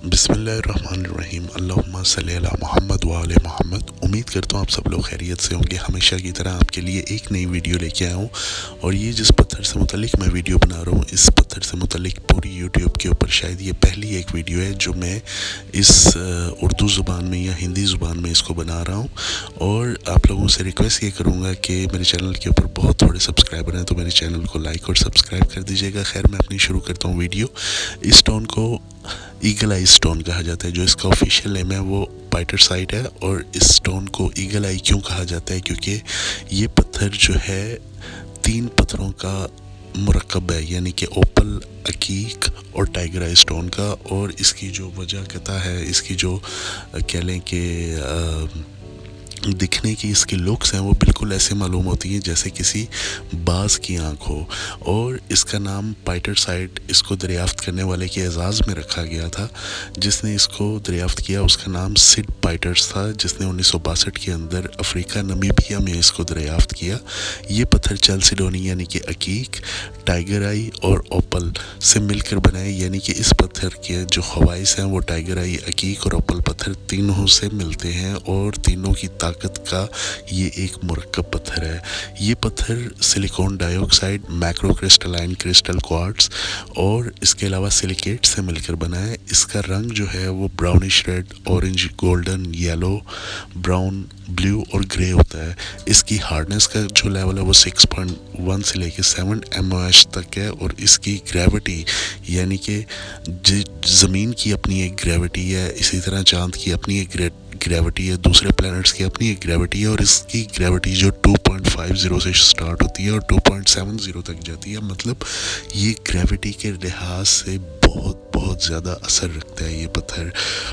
بسم اللہ الرحمن الرحیم، اللہم صلی علی محمد وآل محمد۔ امید کرتا ہوں آپ سب لوگ خیریت سے ہوں گے۔ ہمیشہ کی طرح آپ کے لیے ایک نئی ویڈیو لے کے آیا ہوں، اور یہ جس پتھر سے متعلق میں ویڈیو بنا رہا ہوں، اس پتھر سے متعلق پوری یوٹیوب کے اوپر شاید یہ پہلی ایک ویڈیو ہے جو میں اس اردو زبان میں یا ہندی زبان میں اس کو بنا رہا ہوں۔ اور آپ لوگوں سے ریکویسٹ یہ کروں گا کہ میرے چینل کے اوپر بہت تھوڑے سبسکرائبر ہیں، تو میرے چینل کو لائک اور سبسکرائب کر دیجیے گا۔ خیر، میں اپنی شروع کرتا ہوں ویڈیو۔ اس سٹون کو ایگل آئی سٹون کہا جاتا ہے، جو اس کا آفیشیل نیم ہے وہ پائٹر سائٹ ہے۔ اور اس سٹون کو ایگل آئی کیوں کہا جاتا ہے؟ کیونکہ یہ پتھر جو ہے 3 پتھروں کا مرکب ہے، یعنی کہ اوپل، عقیق اور ٹائگر آئی سٹون کا۔ اور اس کی جو وجہ کہتا ہے، اس کی جو کہہ لیں کہ دکھنے کی اس کی لکس ہیں، وہ بالکل ایسے معلوم ہوتی ہیں جیسے کسی باز کی آنکھ ہو۔ اور اس کا نام پائٹر سائٹ اس کو دریافت کرنے والے کے اعزاز میں رکھا گیا تھا۔ جس نے اس کو دریافت کیا اس کا نام سڈ پائٹرز تھا، جس نے 1962 کے اندر افریقہ نمیبیا میں اس کو دریافت کیا۔ یہ پتھر چیلسیڈونی یعنی کہ عقیق، ٹائگر آئی اور اوپل سے مل کر بنائے، یعنی کہ اس پتھر کے جو خواص ہیں وہ ٹائگر آئی، عقیق اور اوپل پتھر تینوں سے ملتے ہیں، اور تینوں کی طاقت کا یہ ایک مرکب پتھر ہے۔ یہ پتھر silicon dioxide, macrocrystalline crystal quartz اور اس کے علاوہ سلیکیٹ سے مل کر بنا ہے۔ اس کا رنگ جو ہے وہ brownish red, orange, golden, yellow, brown, blue اور گرے ہوتا ہے۔ اس کی ہارڈنس کا جو لیول ہے وہ 6.1 سے لے کے 7 MOH تک ہے۔ اور اس کی گریوٹی یعنی کہ زمین کی اپنی ایک گریوٹی ہے، اسی طرح چاند کی اپنی ایک گریوٹی ہے، دوسرے پلینٹس کی اپنی ایک گریوٹی ہے، اور اس کی گریوٹی جو 2.50 سے سٹارٹ ہوتی ہے اور 2.70 تک جاتی ہے۔ مطلب یہ گریوٹی کے لحاظ سے بہت زیادہ اثر رکھتا ہے یہ پتھر۔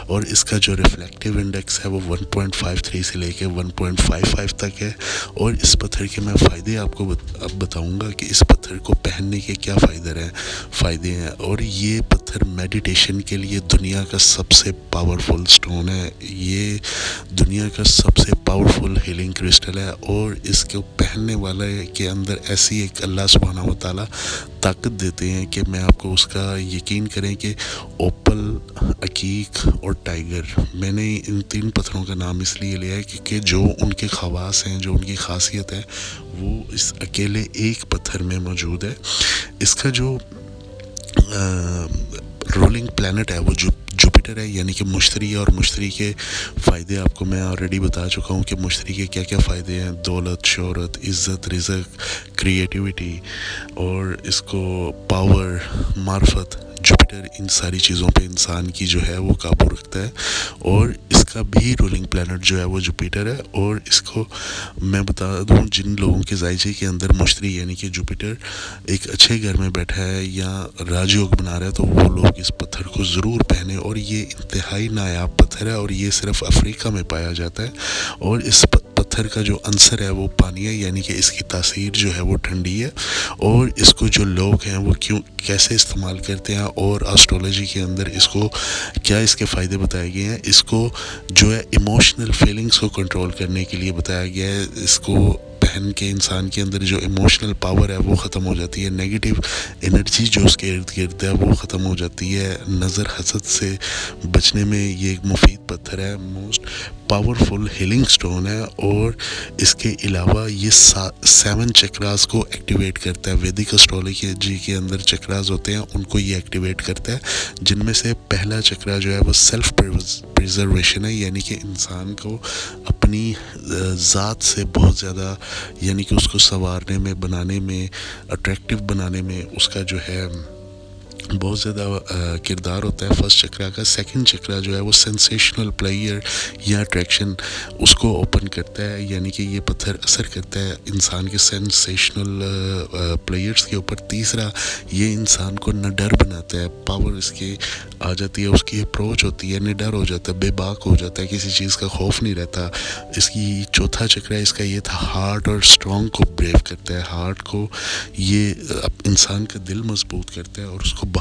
اور اس کا جو ریفلیکٹیو انڈیکس ہے وہ 1.53 سے لے کے 1.55 تک ہے۔ اور اس پتھر کے میں فائدے آپ کو اب بتاؤں گا کہ اس پتھر کو پہننے کے کیا فائدے ہیں۔ اور یہ پتھر میڈیٹیشن کے لیے دنیا کا سب سے پاورفل سٹون ہے، یہ دنیا کا سب سے پاورفل ہیلنگ کرسٹل ہے۔ اور اس کو پہننے والے کے اندر ایسی ایک اللہ سبحانہ و تعالیٰ طاقت دیتے ہیں کہ میں آپ کو اس کا یقین کریں کہ اوپل، عقیق اور ٹائگر، میں نے ان 3 پتھروں کا نام اس لیے لیا ہے کیونکہ جو ان کے خواص ہیں، جو ان کی خاصیت ہے، وہ اس اکیلے ایک پتھر میں موجود ہے۔ اس کا جو رولنگ پلانٹ ہے وہ جوپیٹر ہے، یعنی کہ مشتری ہے۔ اور مشتری کے فائدے آپ کو میں آلریڈی بتا چکا ہوں کہ مشتری کے کیا کیا فائدے ہیں: دولت، شہرت، عزت، رزق، کریٹیوٹی، اور اس کو پاور، معرفت۔ جوپیٹر ان ساری چیزوں پہ انسان کی جو ہے وہ قابو رکھتا ہے۔ اور اس کا بھی رولنگ پلانٹ جو ہے وہ جوپیٹر ہے۔ اور اس کو میں بتا دوں، جن لوگوں کے زائچے کے اندر مشتری یعنی کہ جوپیٹر ایک اچھے گھر میں بیٹھا ہے یا راج یوگ بنا رہا ہے، تو وہ لوگ اس پتھر کو ضرور پہنے۔ اور یہ انتہائی نایاب پتھر ہے، اور یہ صرف افریقہ میں پایا جاتا ہے۔ اور اس پتھر کا جو عنصر ہے وہ پانی ہے، یعنی کہ اس کی تاثیر جو ہے وہ ٹھنڈی ہے۔ اور اس کو جو لوگ ہیں وہ کیسے استعمال کرتے ہیں، اور آسٹرولوجی کے اندر اس کو کیا اس کے فائدے بتائے گئے ہیں، اس کو جو ہے ایموشنل فیلنگز کو کنٹرول کرنے کے لیے بتایا گیا ہے۔ اس کو پہن کے انسان کے اندر جو ایموشنل پاور ہے وہ ختم ہو جاتی ہے، نیگیٹو انرجی جو اس کے ارد گرد ہے وہ ختم ہو جاتی ہے۔ نظر حسد سے بچنے میں یہ ایک مفید پتھر ہے، موسٹ پاورفل ہیلنگ سٹون ہے۔ اور اس کے علاوہ یہ 7 چکراز کو ایکٹیویٹ کرتا ہے۔ ویدک اسٹرولوجی کے اندر چکراز ہوتے ہیں، ان کو یہ ایکٹیویٹ کرتا ہے، جن میں سے پہلا چکرا جو ہے وہ سیلف پریزرویشن ہے، یعنی کہ انسان کو اپنی ذات سے بہت زیادہ، یعنی کہ اس کو سنوارنے میں، بنانے میں، اٹریکٹیو بنانے میں اس کا جو ہے بہت زیادہ کردار ہوتا ہے فرسٹ چکرا کا۔ سیکنڈ چکرا جو ہے وہ سینسیشنل پلیئر یا اٹریکشن، اس کو اوپن کرتا ہے، یعنی کہ یہ پتھر اثر کرتا ہے انسان کے سینسیشنل پلیئرز کے اوپر۔ تیسرا، یہ انسان کو نڈر بناتا ہے، پاور اس کی آ جاتی ہے، اس کی اپروچ ہوتی ہے، نڈر ہو جاتا ہے، بے باک ہو جاتا ہے، کسی چیز کا خوف نہیں رہتا۔ اس کی چوتھا چکرا اس کا یہ تھا، ہارٹ اور اسٹرانگ کو بریو کرتا ہے، ہارٹ کو، یہ انسان کا دل مضبوط کرتا ہے اور اس کو